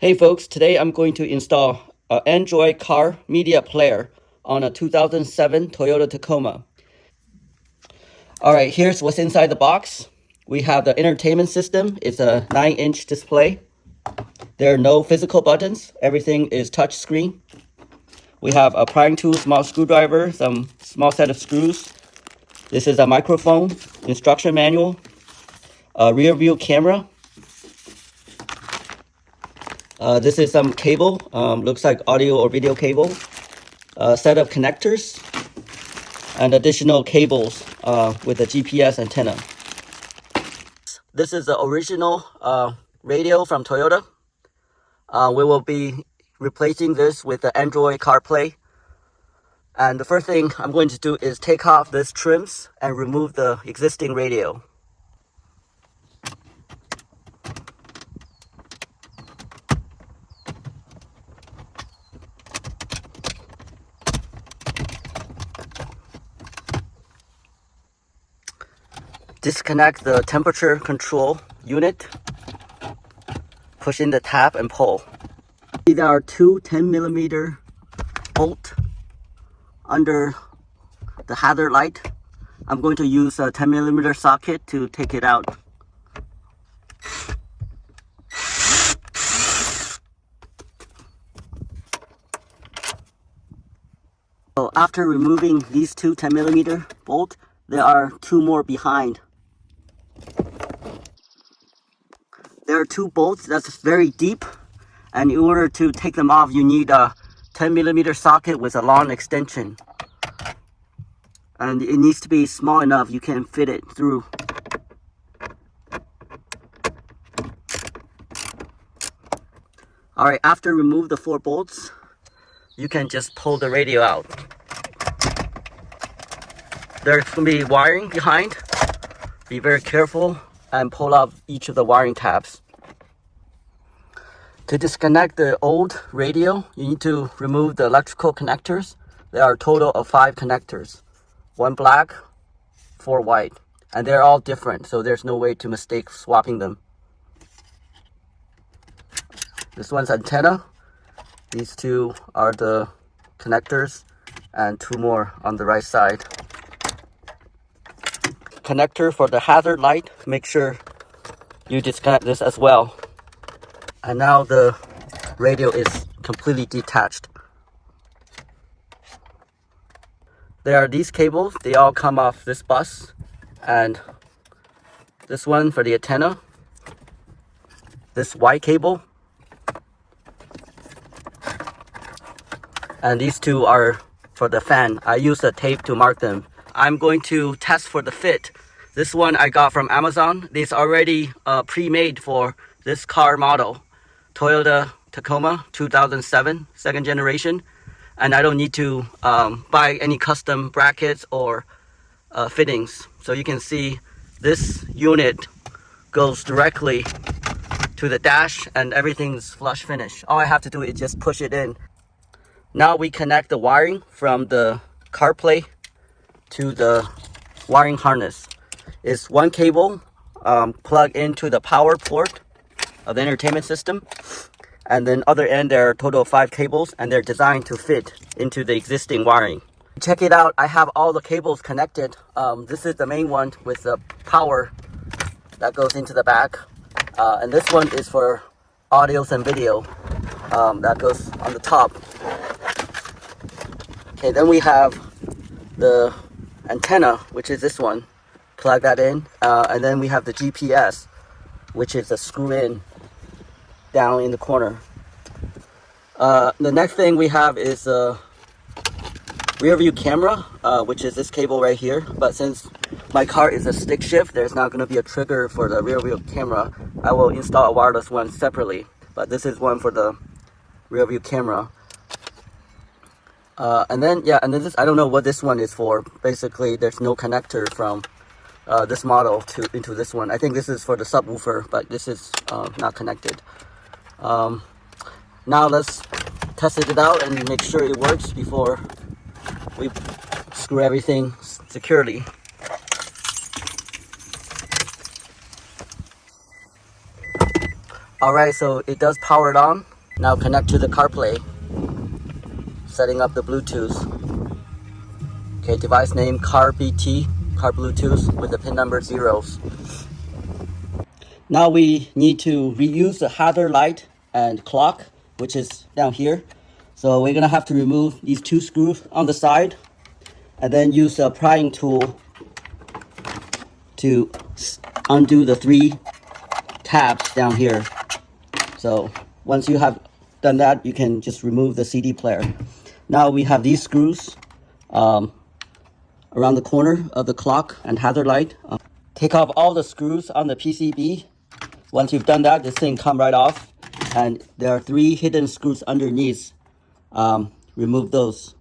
Hey folks, today I'm going to install an Android car media player on a 2007 Toyota Tacoma. Alright, here's what's inside the box. We have the entertainment system. It's a 9-inch display. There are no physical buttons. Everything is touch screen. We have a prying tool, small screwdriver, some small set of screws. This is a microphone, instruction manual, a rear view camera. This is some cable, looks like audio or video cable. A set of connectors and additional cables with a GPS antenna. This is the original radio from Toyota. We will be replacing this with the Android Carplay. And the first thing I'm going to do is take off this trims and remove the existing radio. Disconnect the temperature control unit. Push in the tab and pull. These are two 10mm bolt under the hazard light. I'm going to use a 10mm socket to take it out. So after removing these two 10mm bolts, there are two more behind. There are two bolts that's very deep, and in order to take them off, you need a 10mm socket with a long extension. And it needs to be small enough you can fit it through. Alright, after remove the four bolts, you can just pull the radio out. There's going to be wiring behind. Be very careful and pull out each of the wiring tabs. To disconnect the old radio, you need to remove the electrical connectors. There are a total of 5 connectors. 1 black, 4 white. And they're all different, so there's no way to mistake swapping them. This one's antenna. These two are the connectors, and 2 more on the right side. Connector for the hazard light. Make sure you disconnect this as well. And now the radio is completely detached. There are these cables. They all come off this bus. And this one for the antenna. This white cable. And these two are for the fan. I use the tape to mark them. I'm going to test for the fit. This one I got from Amazon. It's already pre-made for this car model. Toyota Tacoma 2007, second generation. And I don't need to buy any custom brackets or fittings. So you can see this unit goes directly to the dash and everything's flush finish. All I have to do is just push it in. Now we connect the wiring from the Carplay to the wiring harness. It's 1 cable plugged into the power port of the entertainment system, and then other end there are a total of 5 cables, and they're designed to fit into the existing wiring. Check it out. I have all the cables connected. This is the main one with the power that goes into the back, and this one is for audios and video that goes on the top. Okay, then we have the antenna, which is this one. Plug that in, and then we have the GPS, which is a screw in down in the corner. The next thing we have is a rear view camera, which is this cable right here. But since my car is a stick shift, there's not going to be a trigger for the rear view camera. I will install a wireless one separately, but this is one for the rear view camera. And then this, I don't know what this one is for. Basically, there's no connector from this model into this one. I think this is for the subwoofer, but this is not connected. Now let's test it out and make sure it works before we screw everything securely. Alright, so it does power it on. Now connect to the CarPlay. Setting up the Bluetooth. Okay, device name CarBT, Car Bluetooth with the pin number 0s. Now we need to reuse the hazard light and clock, which is down here. So we're gonna have to remove these 2 screws on the side and then use a prying tool to undo the 3 tabs down here. So once you have done that, you can just remove the CD player. Now we have these screws around the corner of the clock and hazard light. Take off all the screws on the PCB. Once you've done that, this thing comes right off. And there are 3 hidden screws underneath. Remove those.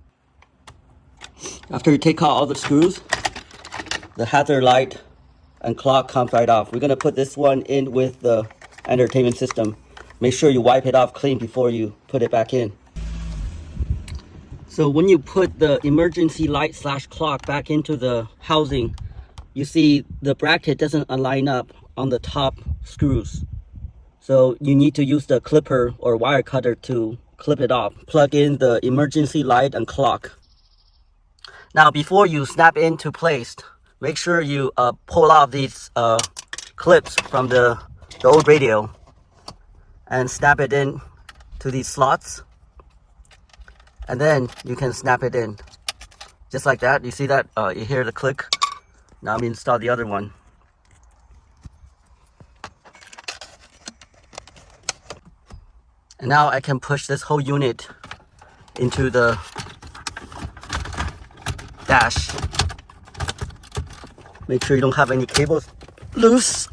After you take out all the screws, the hazard light and clock comes right off. We're gonna put this one in with the entertainment system. Make sure you wipe it off clean before you put it back in. So when you put the emergency light / clock back into the housing, you see the bracket doesn't align up on the top screws. So you need to use the clipper or wire cutter to clip it off. Plug in the emergency light and clock. Now before you snap into place, make sure you pull off these clips from the old radio and snap it in to these slots. And then you can snap it in. Just like that. You see that? You hear the click. Now I'm install the other one. And now I can push this whole unit into the dash. Make sure you don't have any cables loose.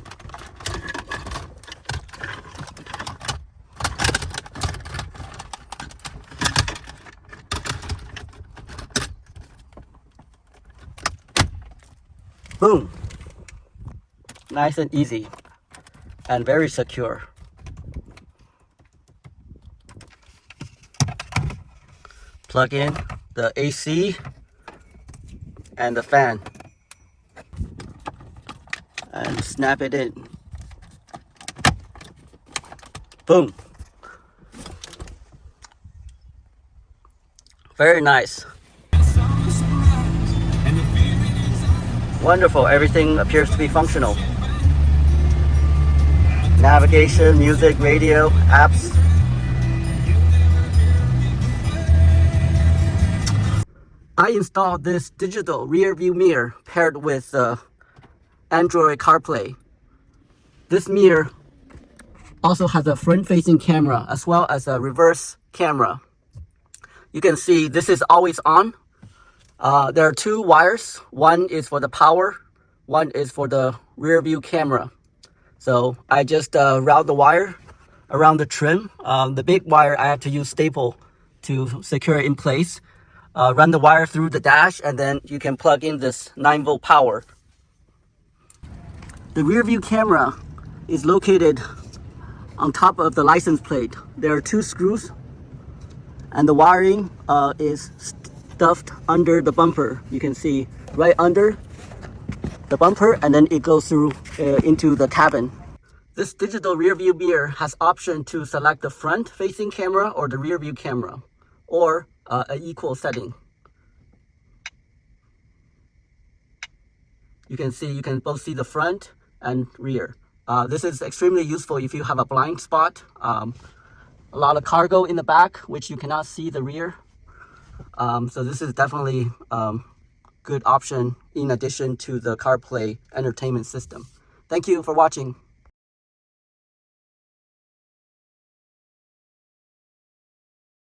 Boom. Nice and easy and very secure. Plug in the AC and the fan and snap it in. Boom. Very nice. Wonderful, everything appears to be functional. Navigation, music, radio, apps. I installed this digital rear view mirror paired with Android CarPlay. This mirror also has a front-facing camera as well as a reverse camera. You can see this is always on. There are 2 wires. One is for the power, one is for the rear view camera. So I just route the wire around the trim. The big wire I have to use staple to secure it in place. Run the wire through the dash, and then you can plug in this 9-volt power. The rear view camera is located on top of the license plate. There are 2 screws, and the wiring is stuffed under the bumper. You can see right under the bumper, and then it goes through into the cabin. This digital rear view mirror has option to select the front facing camera or the rear view camera, or an equal setting. You can both see the front and rear. This is extremely useful if you have a blind spot, a lot of cargo in the back, which you cannot see the rear. So this is definitely good option in addition to the CarPlay entertainment system. Thank you for watching.